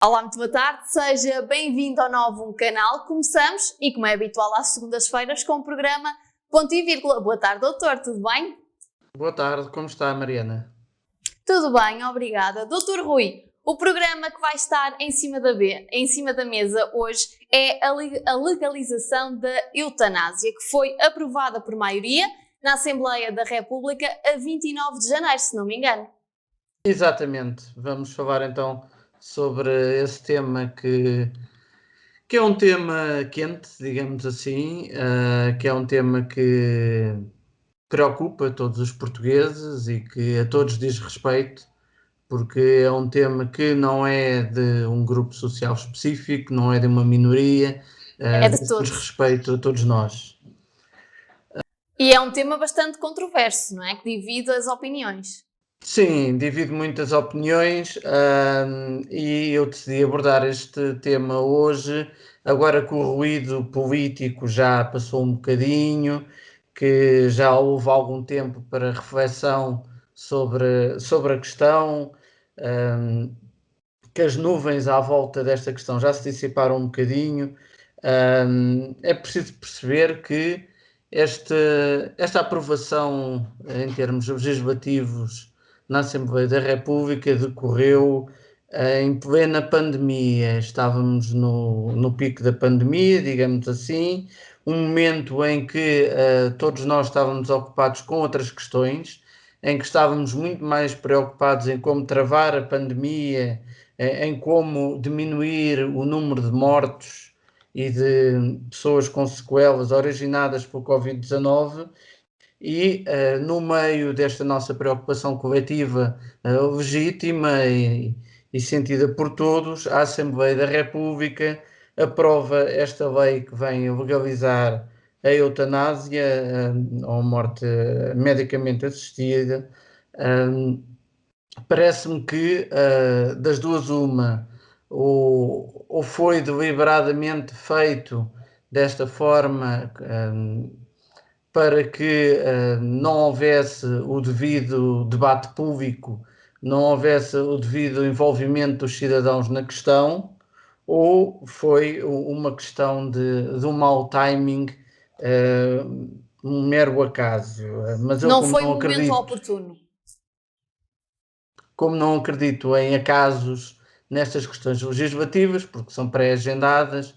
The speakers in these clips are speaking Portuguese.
Olá, muito boa tarde, seja bem-vindo ao novo canal. Começamos, e como é habitual às segundas-feiras, com o programa Ponto e Vírgula. Boa tarde, doutor, tudo bem? Boa tarde, como está, Mariana? Tudo bem, obrigada. Doutor Rui, o programa que vai estar em cima da mesa hoje é a legalização da eutanásia, que foi aprovada por maioria na Assembleia da República a 29 de janeiro, se não me engano. Exatamente, vamos falar então sobre esse tema que é um tema quente, digamos assim, que é um tema que preocupa todos os portugueses e que a todos diz respeito, porque é um tema que não é de um grupo social específico, não é de uma minoria, É de diz todos. respeito a todos nós. E é um tema bastante controverso, não é? Que divide as opiniões. Sim, divido muitas opiniões, e eu decidi abordar este tema hoje, agora que o ruído político já passou um bocadinho, que já houve algum tempo para reflexão sobre a questão, ahm, que as nuvens à volta desta questão já se dissiparam um bocadinho. É preciso perceber que esta aprovação em termos legislativos na Assembleia da República decorreu em plena pandemia. Estávamos no pico da pandemia, digamos assim, um momento em que todos nós estávamos ocupados com outras questões, em que estávamos muito mais preocupados em como travar a pandemia, em como diminuir o número de mortos e de pessoas com sequelas originadas pelo Covid-19. E no meio desta nossa preocupação coletiva, legítima e sentida por todos, a Assembleia da República aprova esta lei que vem legalizar a eutanásia, ou morte medicamente assistida. Parece-me que das duas uma, ou foi deliberadamente feito desta forma, para que não houvesse o devido debate público, não houvesse o devido envolvimento dos cidadãos na questão, ou foi uma questão de um mau timing, um mero acaso. Mas eu, Não foi o momento oportuno. como não acredito em acasos nestas questões legislativas, porque são pré-agendadas,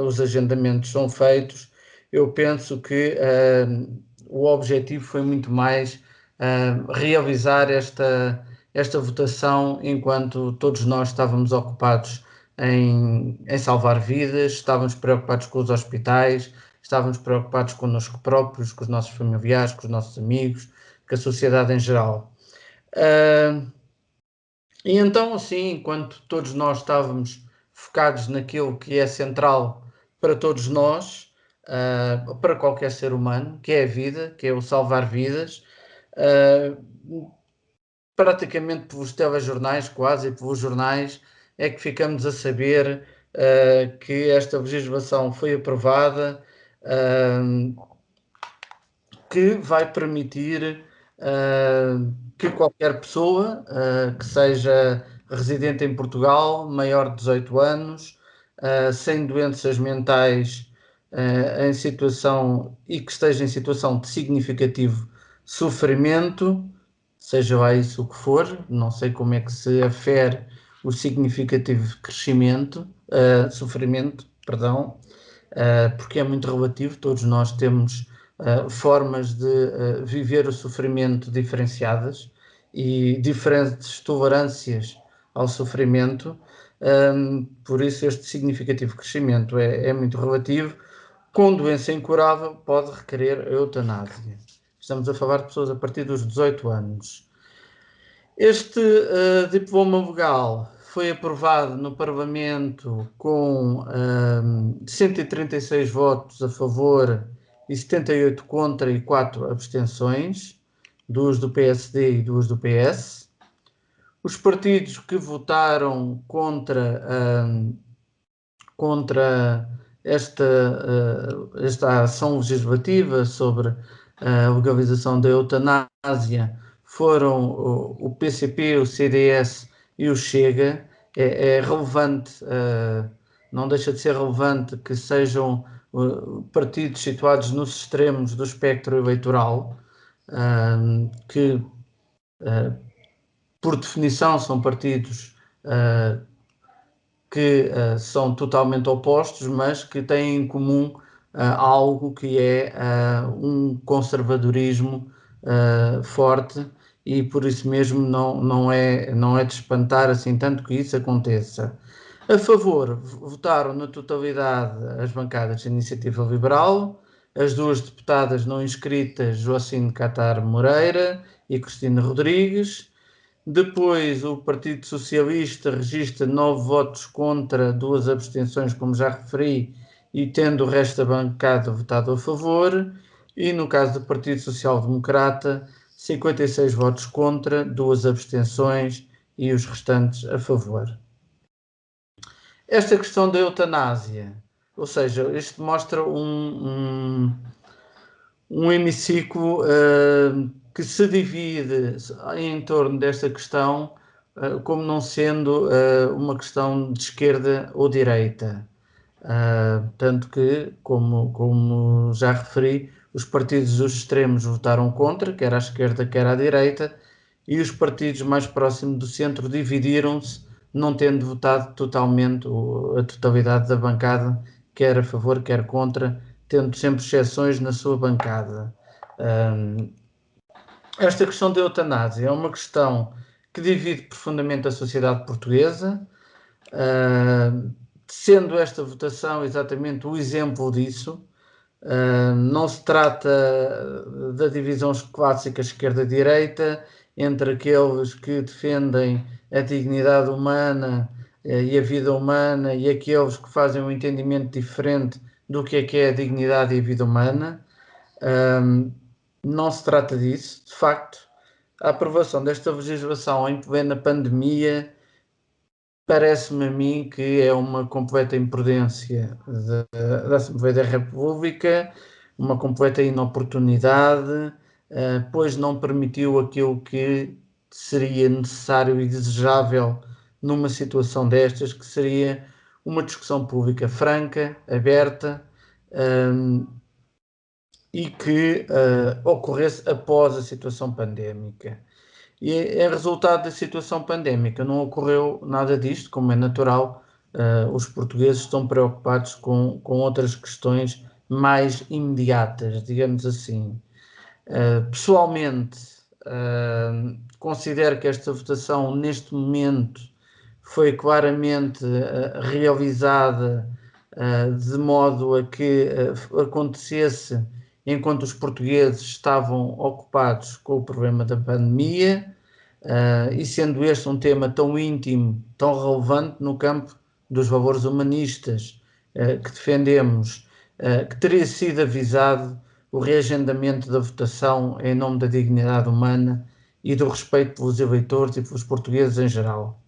os agendamentos são feitos, eu penso que o objetivo foi muito mais realizar esta votação enquanto todos nós estávamos ocupados em salvar vidas, estávamos preocupados com os hospitais, estávamos preocupados connosco próprios, com os nossos familiares, com os nossos amigos, com a sociedade em geral. E então, assim, enquanto todos nós estávamos focados naquilo que é central para todos nós, para qualquer ser humano, que é a vida, que é o salvar vidas, praticamente pelos telejornais, quase, e pelos jornais, é que ficamos a saber que esta legislação foi aprovada, que vai permitir que qualquer pessoa que seja residente em Portugal, maior de 18 anos, sem doenças mentais, em situação e que esteja em situação de significativo sofrimento, seja lá isso o que for, não sei como é que se afere o significativo crescimento, sofrimento, perdão, porque é muito relativo, todos nós temos formas de viver o sofrimento diferenciadas e diferentes tolerâncias ao sofrimento, por isso este significativo crescimento é muito relativo. Com doença incurável pode requerer a eutanásia. Estamos a falar de pessoas a partir dos 18 anos. Este diploma legal foi aprovado no Parlamento com 136 votos a favor e 78 contra e 4 abstenções, duas do PSD e duas do PS. Os partidos que votaram contra esta ação legislativa sobre a legalização da eutanásia foram o PCP, o CDS e o Chega, é relevante, não deixa de ser relevante que sejam partidos situados nos extremos do espectro eleitoral, que por definição são partidos que são totalmente opostos, mas que têm em comum algo que é um conservadorismo forte, e por isso mesmo não é de espantar assim tanto que isso aconteça. A favor votaram na totalidade as bancadas de Iniciativa Liberal, as duas deputadas não inscritas, Joacine Catar Moreira e Cristina Rodrigues. Depois, o Partido Socialista registra 9 votos contra, 2 abstenções, como já referi, e tendo o resto da bancada votado a favor. E no caso do Partido Social Democrata, 56 votos contra, 2 abstenções e os restantes a favor. Esta questão da eutanásia, ou seja, isto mostra um hemiciclo que se divide em torno desta questão como não sendo uma questão de esquerda ou direita. Tanto que, como já referi, os partidos dos extremos votaram contra, quer à esquerda, quer à direita, e os partidos mais próximos do centro dividiram-se, não tendo votado totalmente a totalidade da bancada, quer a favor, quer contra, tendo sempre exceções na sua bancada. Esta questão da eutanásia é uma questão que divide profundamente a sociedade portuguesa, sendo esta votação exatamente o exemplo disso. Não se trata da divisão clássica esquerda-direita, entre aqueles que defendem a dignidade humana e a vida humana e aqueles que fazem um entendimento diferente do que é a dignidade e a vida humana. Não se trata disso. De facto, a aprovação desta legislação em plena pandemia parece-me a mim que é uma completa imprudência da Assembleia da República, uma completa inoportunidade, pois não permitiu aquilo que seria necessário e desejável numa situação destas, que seria uma discussão pública franca, aberta, e que ocorresse após a situação pandémica. E em resultado da situação pandémica não ocorreu nada disto, como é natural. Os portugueses estão preocupados com outras questões mais imediatas, digamos assim. Pessoalmente, considero que esta votação, neste momento, foi claramente realizada de modo a que acontecesse enquanto os portugueses estavam ocupados com o problema da pandemia, e sendo este um tema tão íntimo, tão relevante no campo dos valores humanistas que defendemos, que teria sido avisado o reagendamento da votação em nome da dignidade humana e do respeito pelos eleitores e pelos portugueses em geral.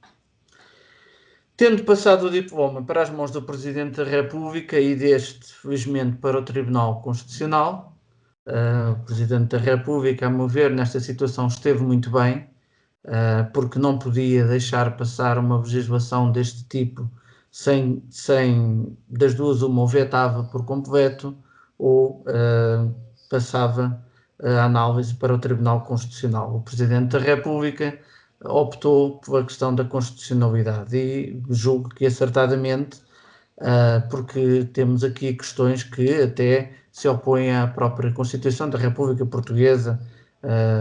Tendo passado o diploma para as mãos do Presidente da República e deste, felizmente, para o Tribunal Constitucional, o Presidente da República, a meu ver, nesta situação esteve muito bem, porque não podia deixar passar uma legislação deste tipo sem das duas uma, ou vetava por completo ou passava a análise para o Tribunal Constitucional. O Presidente da República optou pela questão da constitucionalidade e julgo que acertadamente, porque temos aqui questões que até se opõem à própria Constituição da República Portuguesa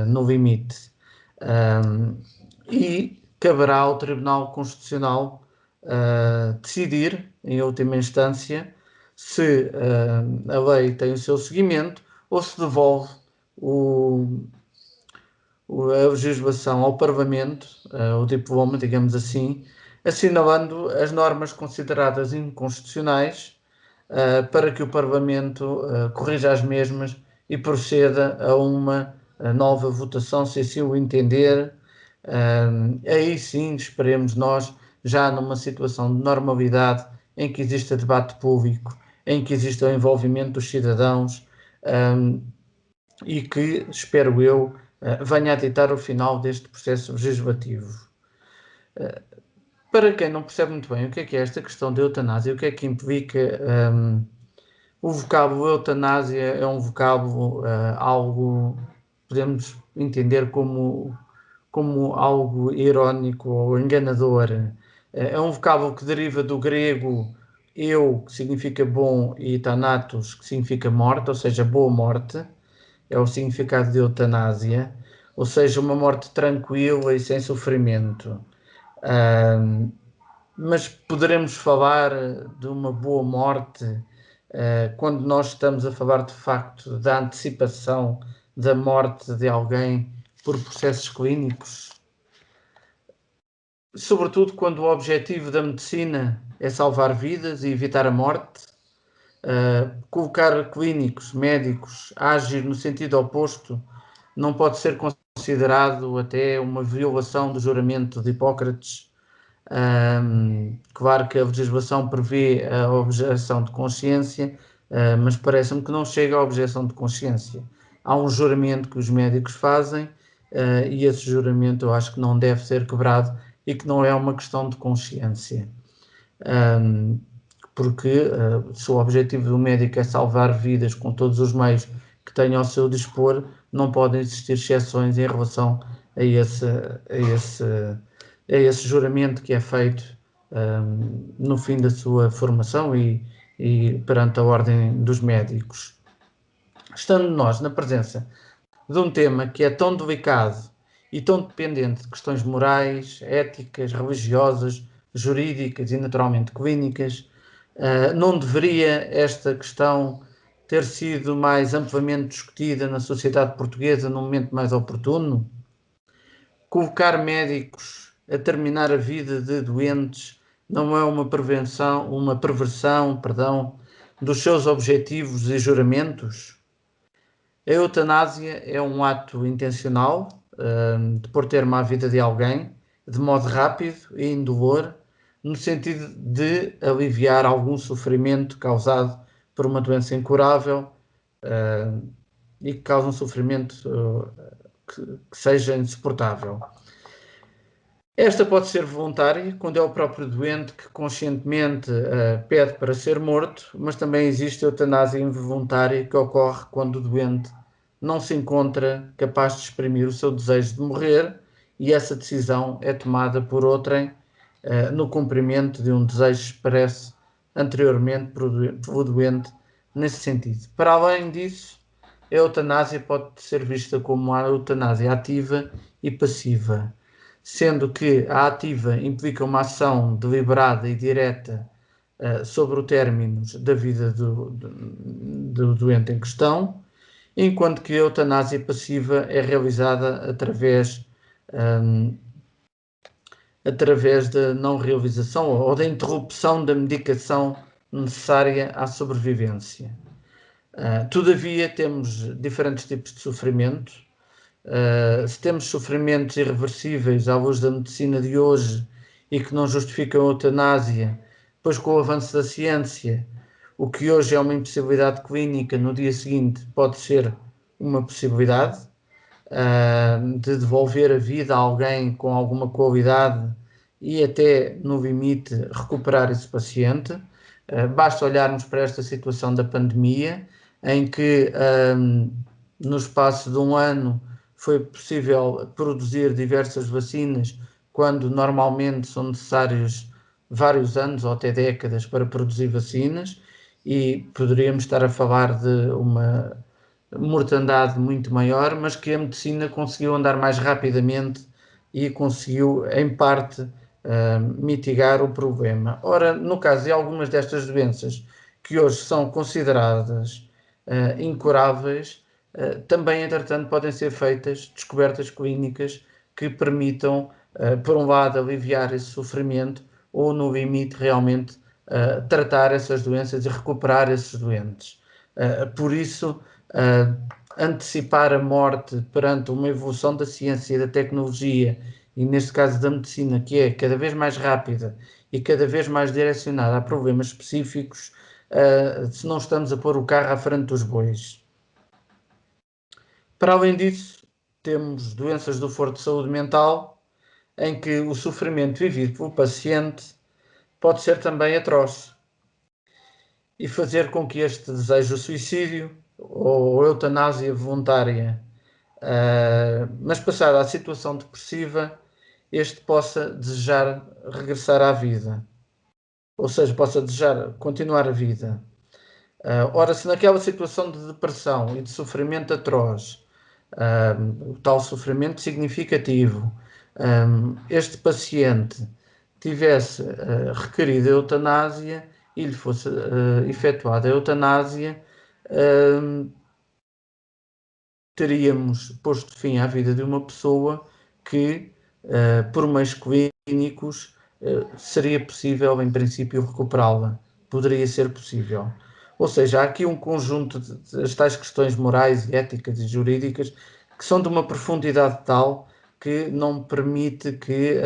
no limite. E caberá ao Tribunal Constitucional decidir, em última instância, se a lei tem o seu seguimento ou se devolve a legislação ao Parlamento, o diploma, digamos assim, assinalando as normas consideradas inconstitucionais para que o Parlamento corrija as mesmas e proceda a uma nova votação, se assim o entender. Aí sim, esperemos nós, já numa situação de normalidade, em que exista debate público, em que exista o envolvimento dos cidadãos, e que, espero eu, venha a ditar o final deste processo legislativo. Para quem não percebe muito bem o que é esta questão da eutanásia, o que é que implica, o vocábulo eutanásia é um vocábulo, algo, podemos entender como algo irónico ou enganador. É um vocábulo que deriva do grego eu, que significa bom, e thanatos, que significa morte, ou seja, boa morte. É o significado de eutanásia, ou seja, uma morte tranquila e sem sofrimento. Mas poderemos falar de uma boa morte quando nós estamos a falar de facto da antecipação da morte de alguém por processos clínicos? Sobretudo quando o objetivo da medicina é salvar vidas e evitar a morte, colocar clínicos, médicos a agir no sentido oposto não pode ser considerado até uma violação do juramento de Hipócrates. Claro que a legislação prevê a objeção de consciência, mas parece-me que não chega à objeção de consciência. Há um juramento que os médicos fazem e esse juramento eu acho que não deve ser quebrado e que não é uma questão de consciência. Porque se o objetivo do médico é salvar vidas com todos os meios que tenha ao seu dispor, não podem existir exceções em relação a esse juramento que é feito no fim da sua formação e perante a ordem dos médicos. Estando nós na presença de um tema que é tão delicado e tão dependente de questões morais, éticas, religiosas, jurídicas e naturalmente clínicas, não deveria esta questão ter sido mais amplamente discutida na sociedade portuguesa num momento mais oportuno? Colocar médicos a terminar a vida de doentes não é uma perversão, dos seus objetivos e juramentos? A eutanásia é um ato intencional de pôr termo à vida de alguém de modo rápido e indolor, no sentido de aliviar algum sofrimento causado por uma doença incurável e que causa um sofrimento que seja insuportável. Esta pode ser voluntária, quando é o próprio doente que conscientemente pede para ser morto, mas também existe a eutanásia involuntária, que ocorre quando o doente não se encontra capaz de exprimir o seu desejo de morrer e essa decisão é tomada por outrem no cumprimento de um desejo expresso anteriormente pelo doente nesse sentido. Para além disso, a eutanásia pode ser vista como uma eutanásia ativa e passiva, sendo que a ativa implica uma ação deliberada e direta sobre o término da vida do doente em questão, enquanto que a eutanásia passiva é realizada através da não realização ou da interrupção da medicação necessária à sobrevivência. Todavia, temos diferentes tipos de sofrimento. Se temos sofrimentos irreversíveis à luz da medicina de hoje e que não justificam a eutanásia, pois com o avanço da ciência, o que hoje é uma impossibilidade clínica, no dia seguinte pode ser uma possibilidade de devolver a vida a alguém com alguma qualidade e até, no limite, recuperar esse paciente. Basta olharmos para esta situação da pandemia, em que no espaço de um ano foi possível produzir diversas vacinas, quando normalmente são necessários vários anos ou até décadas para produzir vacinas, e poderíamos estar a falar de uma mortandade muito maior, mas que a medicina conseguiu andar mais rapidamente e conseguiu, em parte, mitigar o problema. Ora, no caso de algumas destas doenças que hoje são consideradas incuráveis, também, entretanto, podem ser feitas descobertas clínicas que permitam, por um lado, aliviar esse sofrimento ou, no limite, realmente tratar essas doenças e recuperar esses doentes. Por isso, antecipar a morte perante uma evolução da ciência e da tecnologia, e neste caso da medicina, que é cada vez mais rápida e cada vez mais direcionada a problemas específicos, se não estamos a pôr o carro à frente dos bois. Para além disso, temos doenças do foro de saúde mental, em que o sofrimento vivido pelo paciente pode ser também atroz e fazer com que este desejo de suicídio ou eutanásia voluntária, mas passada a situação depressiva, este possa desejar regressar à vida, ou seja, possa desejar continuar a vida. Ora, se naquela situação de depressão e de sofrimento atroz, o tal sofrimento significativo, este paciente tivesse requerido a eutanásia e lhe fosse efetuada a eutanásia, teríamos posto fim à vida de uma pessoa que, por meios clínicos, seria possível, em princípio, recuperá-la. Poderia ser possível. Ou seja, há aqui um conjunto de tais questões morais, éticas e jurídicas que são de uma profundidade tal que não permite que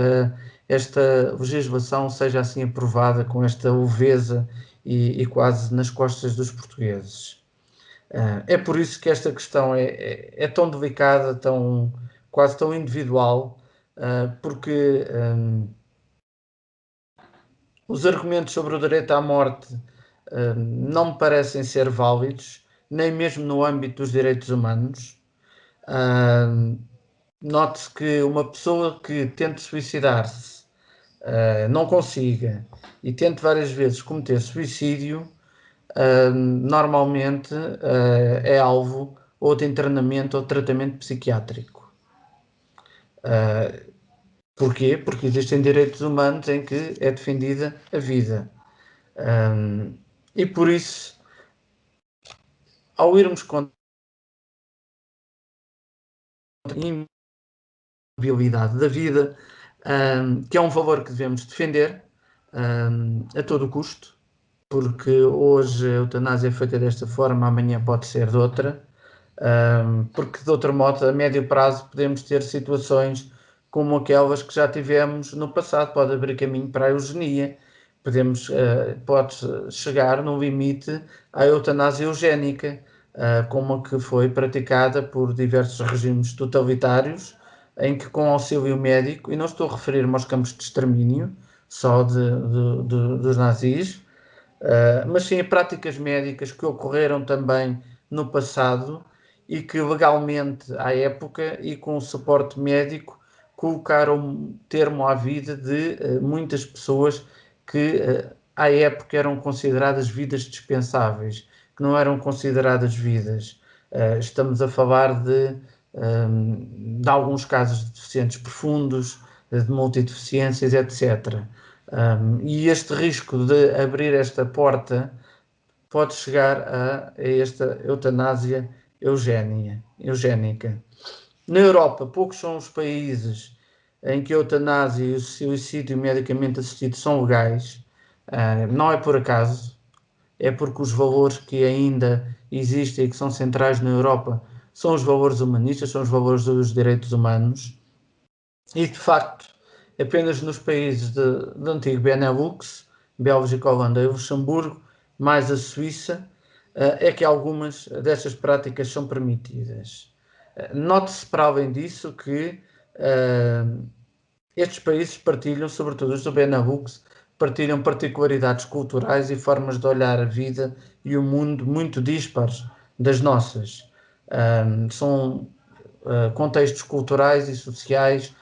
esta legislação seja assim aprovada com esta leveza e quase nas costas dos portugueses. É por isso que esta questão é tão delicada, quase tão individual, porque os argumentos sobre o direito à morte não me parecem ser válidos, nem mesmo no âmbito dos direitos humanos. Note-se que uma pessoa que tente suicidar-se, não consiga e tente várias vezes cometer suicídio, normalmente é alvo ou de internamento ou de tratamento psiquiátrico. Porquê? Porque existem direitos humanos em que é defendida a vida. E por isso, ao irmos contra a inviolabilidade da vida, que é um valor que devemos defender a todo custo, porque hoje a eutanásia é feita desta forma, amanhã pode ser de outra, porque de outro modo, a médio prazo, podemos ter situações como aquelas que já tivemos no passado, pode abrir caminho para a eugenia, pode chegar no limite à eutanásia eugénica, como a que foi praticada por diversos regimes totalitários, em que com auxílio médico, e não estou a referir-me aos campos de extermínio, só dos nazis, mas sim a práticas médicas que ocorreram também no passado e que legalmente, à época, e com o suporte médico, colocaram termo à vida de muitas pessoas que, à época, eram consideradas vidas dispensáveis, que não eram consideradas vidas. Estamos a falar de alguns casos de deficientes profundos, de multideficiências, etc. E este risco de abrir esta porta pode chegar a esta eutanásia eugénica. Na Europa, poucos são os países em que a eutanásia e o suicídio medicamente assistido são legais. Não é por acaso, é porque os valores que ainda existem e que são centrais na Europa são os valores humanistas, são os valores dos direitos humanos. E, de facto, apenas nos países do antigo Benelux, Bélgica, Holanda e Luxemburgo, mais a Suíça, é que algumas destas práticas são permitidas. Note-se, para além disso, que estes países partilham, sobretudo os do Benelux, partilham particularidades culturais e formas de olhar a vida e o mundo muito dispares das nossas. São contextos culturais e sociais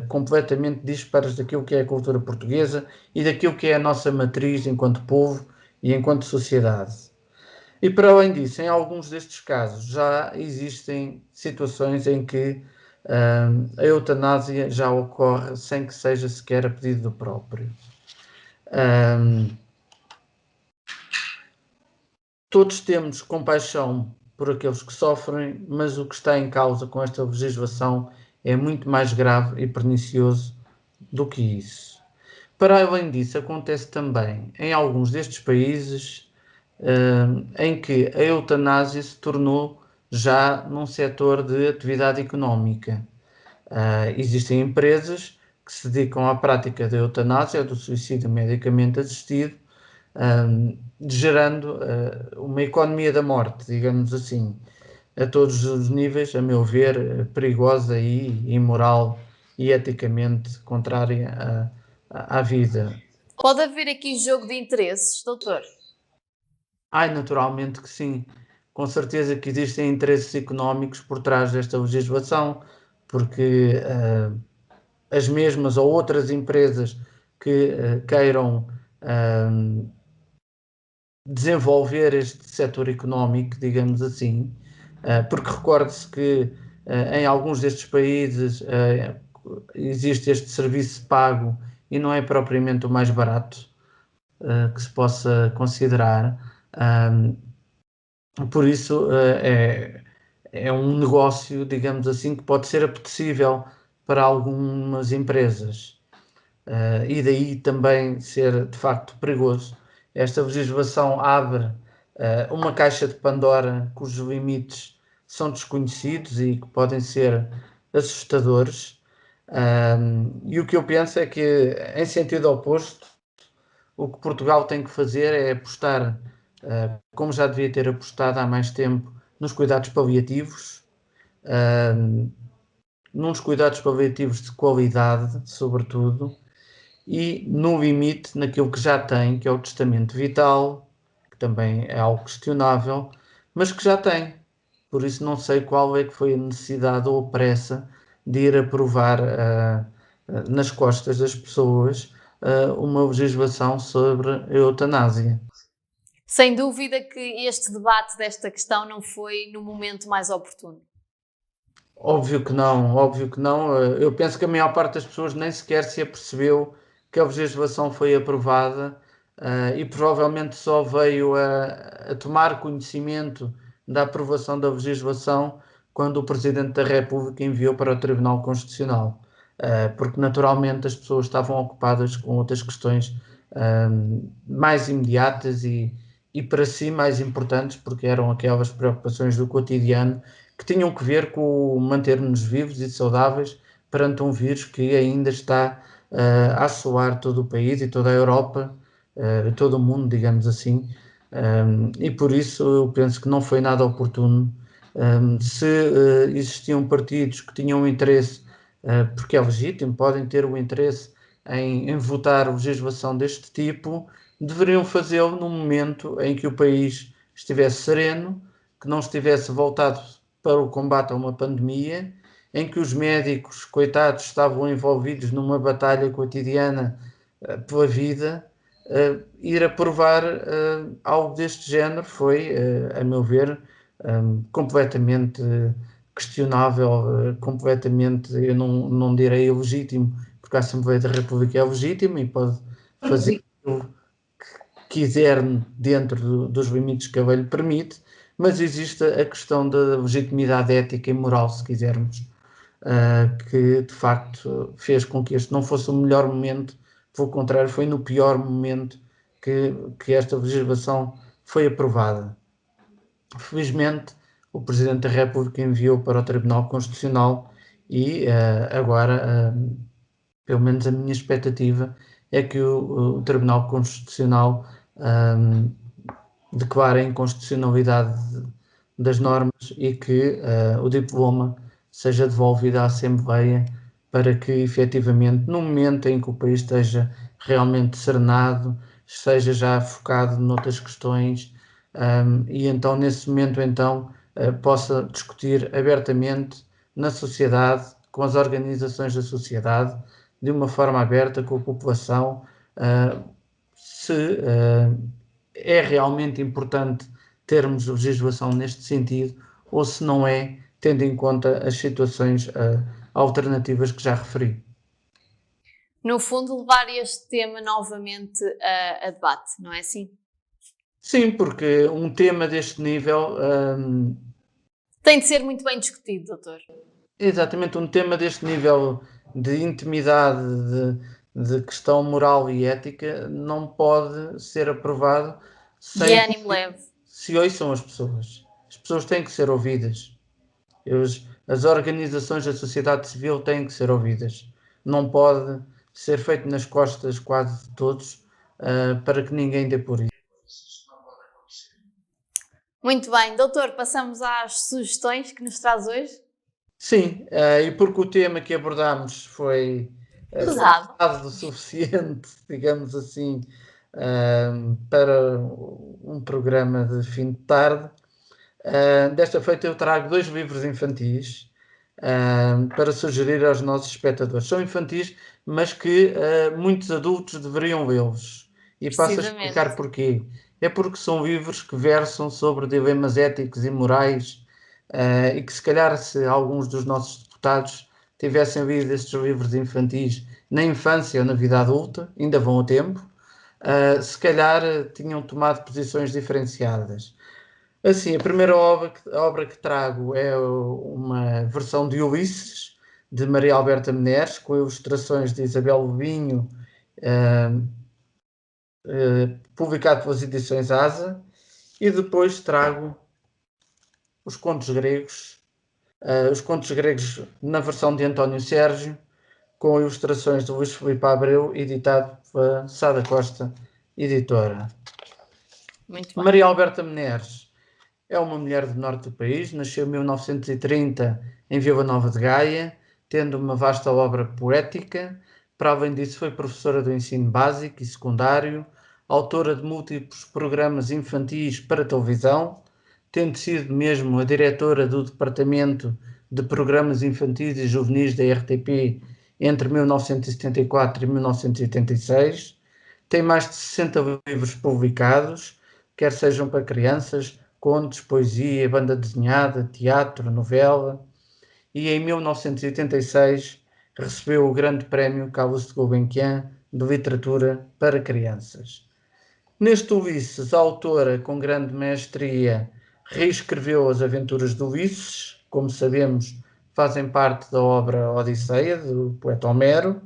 completamente dispares daquilo que é a cultura portuguesa e daquilo que é a nossa matriz enquanto povo e enquanto sociedade. E para além disso, em alguns destes casos já existem situações em que a eutanásia já ocorre sem que seja sequer a pedido do próprio. Todos temos compaixão por aqueles que sofrem, mas o que está em causa com esta legislação é muito mais grave e pernicioso do que isso. Para além disso, acontece também em alguns destes países em que a eutanásia se tornou já num setor de atividade económica. Existem empresas que se dedicam à prática da eutanásia, do suicídio medicamente assistido, gerando uma economia da morte, digamos assim, a todos os níveis, a meu ver, perigosa e imoral e eticamente contrária à vida. Pode haver aqui jogo de interesses, doutor? Ai, naturalmente que sim. Com certeza que existem interesses económicos por trás desta legislação, porque as mesmas ou outras empresas que queiram desenvolver este setor económico, digamos assim, porque recorde-se que em alguns destes países existe este serviço pago e não é propriamente o mais barato que se possa considerar. Por isso, é um negócio, digamos assim, que pode ser apetecível para algumas empresas. E daí também ser de facto perigoso. Esta legislação abre uma caixa de Pandora cujos limites são desconhecidos e que podem ser assustadores. E o que eu penso é que, em sentido oposto, o que Portugal tem que fazer é apostar, como já devia ter apostado há mais tempo, nos cuidados paliativos, nos cuidados paliativos de qualidade, sobretudo, e no limite naquilo que já tem, que é o testamento vital, que também é algo questionável, mas que já tem. Por isso não sei qual é que foi a necessidade ou a pressa de ir aprovar nas costas das pessoas uma legislação sobre a eutanásia. Sem dúvida que este debate desta questão não foi no momento mais oportuno. Óbvio que não, óbvio que não. Eu penso que a maior parte das pessoas nem sequer se apercebeu que a legislação foi aprovada, e provavelmente só veio a tomar conhecimento da aprovação da legislação quando o Presidente da República enviou para o Tribunal Constitucional. Porque naturalmente as pessoas estavam ocupadas com outras questões, mais imediatas e para si mais importantes, porque eram aquelas preocupações do cotidiano que tinham que ver com o manter-nos vivos e saudáveis perante um vírus que ainda está a assolar todo o país e toda a Europa, todo o mundo, digamos assim. E por isso eu penso que não foi nada oportuno. Se existiam partidos que tinham interesse, porque é legítimo, podem ter o interesse em votar legislação deste tipo, deveriam fazê-lo num momento em que o país estivesse sereno, que não estivesse voltado para o combate a uma pandemia, em que os médicos, coitados, estavam envolvidos numa batalha cotidiana pela vida. Ir aprovar algo deste género foi, a meu ver, completamente questionável, completamente, eu não direi ilegítimo, porque a Assembleia da República é legítima e pode fazer o que quiser dentro dos limites que a lei lhe permite, mas existe a questão da legitimidade ética e moral, se quisermos, que de facto fez com que este não fosse o melhor momento, pelo contrário, foi no pior momento que esta legislação foi aprovada. Felizmente, o Presidente da República enviou para o Tribunal Constitucional e agora, pelo menos a minha expectativa, é que o Tribunal Constitucional declara a inconstitucionalidade das normas e que o diploma seja devolvido à Assembleia para que efetivamente, no momento em que o país esteja realmente serenado, esteja já focado noutras questões, e então nesse momento então possa discutir abertamente na sociedade, com as organizações da sociedade, de uma forma aberta com a população, se é realmente importante termos legislação neste sentido ou se não é, tendo em conta as situações alternativas que já referi. No fundo, levar este tema novamente a debate, não é assim? Sim, porque um tema deste nível, Tem de ser muito bem discutido, doutor. exatamente um tema deste nível de intimidade, de questão moral e ética, não pode ser aprovado De sem ânimo que leve. se ouçam as pessoas. As pessoas têm que ser ouvidas. As organizações da sociedade civil têm que ser ouvidas. Não pode ser feito nas costas quase de todos, para que ninguém dê por isso. Muito bem, doutor, passamos às sugestões que nos traz hoje. Sim, e porque o tema que abordámos foi Pesado. pesado o suficiente, digamos assim, para um programa de fim de tarde. Desta feita eu trago 2 livros infantis para sugerir aos nossos espectadores. São infantis, mas que muitos adultos deveriam lê-los. E passo a explicar Precisamente. porquê. É porque são livros que versam sobre dilemas éticos e morais e que se calhar se alguns dos nossos deputados tivessem lido estes livros infantis na infância ou na vida adulta, ainda vão a tempo, se calhar tinham tomado posições diferenciadas. Assim, a primeira obra que trago é uma versão de Ulisses, de Maria Alberta Menezes, com ilustrações de Isabel Lobinho, publicado pelas edições Asa, e depois trago os os contos gregos na versão de António Sérgio, com ilustrações de Luís Filipe Abreu, editado pela Sada Costa Editora. Muito bem. Maria Alberta Menezes é uma mulher do norte do país, nasceu em 1930 em Vila Nova de Gaia, tendo uma vasta obra poética. Para além disso, foi professora do ensino básico e secundário, autora de múltiplos programas infantis para televisão, tendo sido mesmo a diretora do Departamento de Programas Infantis e Juvenis da RTP entre 1974 e 1986. Tem mais de 60 livros publicados, quer sejam para crianças, contos, poesia, banda desenhada, teatro, novela, e em 1986 recebeu o Grande Prémio Carlos de Gulbenkian de Literatura para Crianças. Neste Ulisses, a autora, com grande mestria, reescreveu as aventuras de Ulisses, como sabemos, fazem parte da obra Odisseia, do poeta Homero,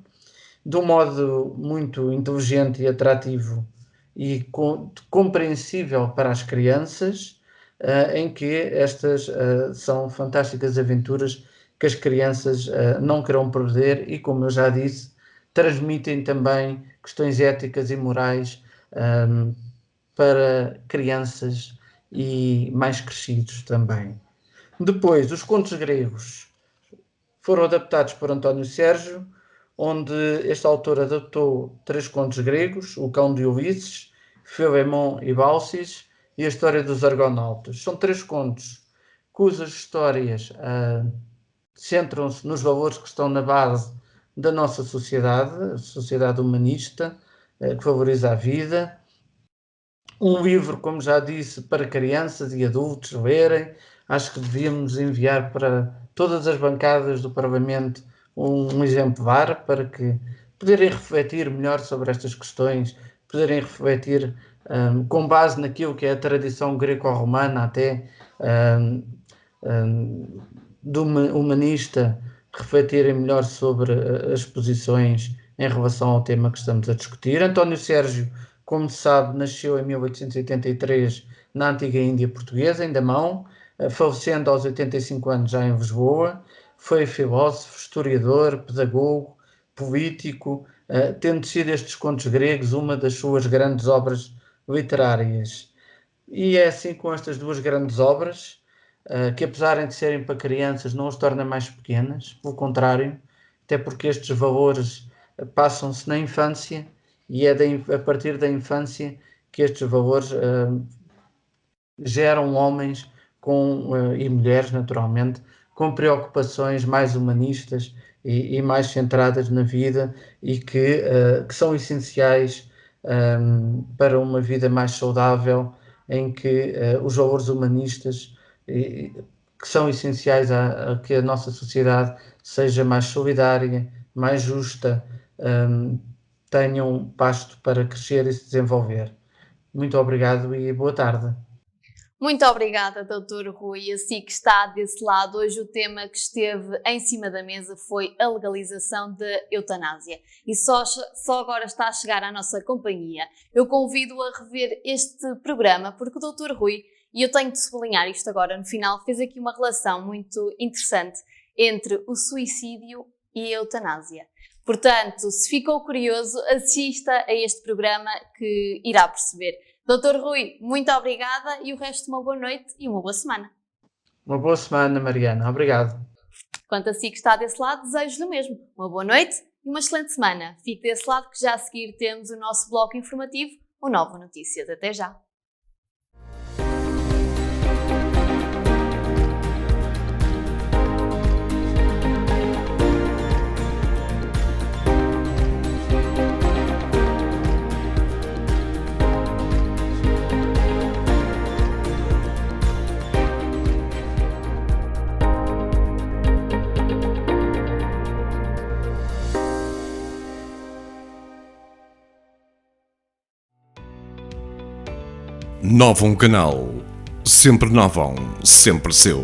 de um modo muito inteligente e atrativo e compreensível para as crianças, em que estas são fantásticas aventuras que as crianças não querão perder e, como eu já disse, transmitem também questões éticas e morais para crianças e mais crescidos também. Depois, os contos gregos foram adaptados por António Sérgio, onde este autor adaptou 3 contos gregos, O Cão de Ulisses, Filemon e Baucis e a História dos Argonautas. São 3 contos cujas histórias centram-se nos valores que estão na base da nossa sociedade, a sociedade humanista, que valoriza a vida. Um livro, como já disse, para crianças e adultos lerem. Acho que devíamos enviar para todas as bancadas do Parlamento um exemplar para que poderem refletir melhor sobre estas questões, poderem refletir com base naquilo que é a tradição greco-romana até do humanista, refletirem melhor sobre as posições em relação ao tema que estamos a discutir. António Sérgio, como se sabe, nasceu em 1883 na antiga Índia Portuguesa, em Damão, falecendo aos 85 anos já em Lisboa. Foi filósofo, historiador, pedagogo, político, tendo sido estes contos gregos uma das suas grandes obras literárias. E é assim com estas 2 grandes obras, que apesar de serem para crianças, não os torna mais pequenas, pelo contrário, até porque estes valores passam-se na infância e é a partir da infância que estes valores geram homens e mulheres, naturalmente, com preocupações mais humanistas e mais centradas na vida e que são essenciais para uma vida mais saudável, em que os valores humanistas que são essenciais a que a nossa sociedade seja mais solidária, mais justa, tenham pasto para crescer e se desenvolver. Muito obrigado e boa tarde. Muito obrigada, Dr. Rui. Assim que está desse lado, hoje o tema que esteve em cima da mesa foi a legalização da eutanásia. E só agora está a chegar à nossa companhia. Eu convido a rever este programa porque o Dr. Rui, e eu tenho de sublinhar isto agora no final, fez aqui uma relação muito interessante entre o suicídio e a eutanásia. Portanto, se ficou curioso, assista a este programa que irá perceber. Dr. Rui, muito obrigada e o resto uma boa noite e uma boa semana. Uma boa semana, Mariana. Obrigado. Quanto a si que está desse lado, desejo-lhe o mesmo. Uma boa noite e uma excelente semana. Fique desse lado que já a seguir temos o nosso bloco informativo, o Nova Notícias. Até já! Novum Canal. Sempre novão, sempre seu.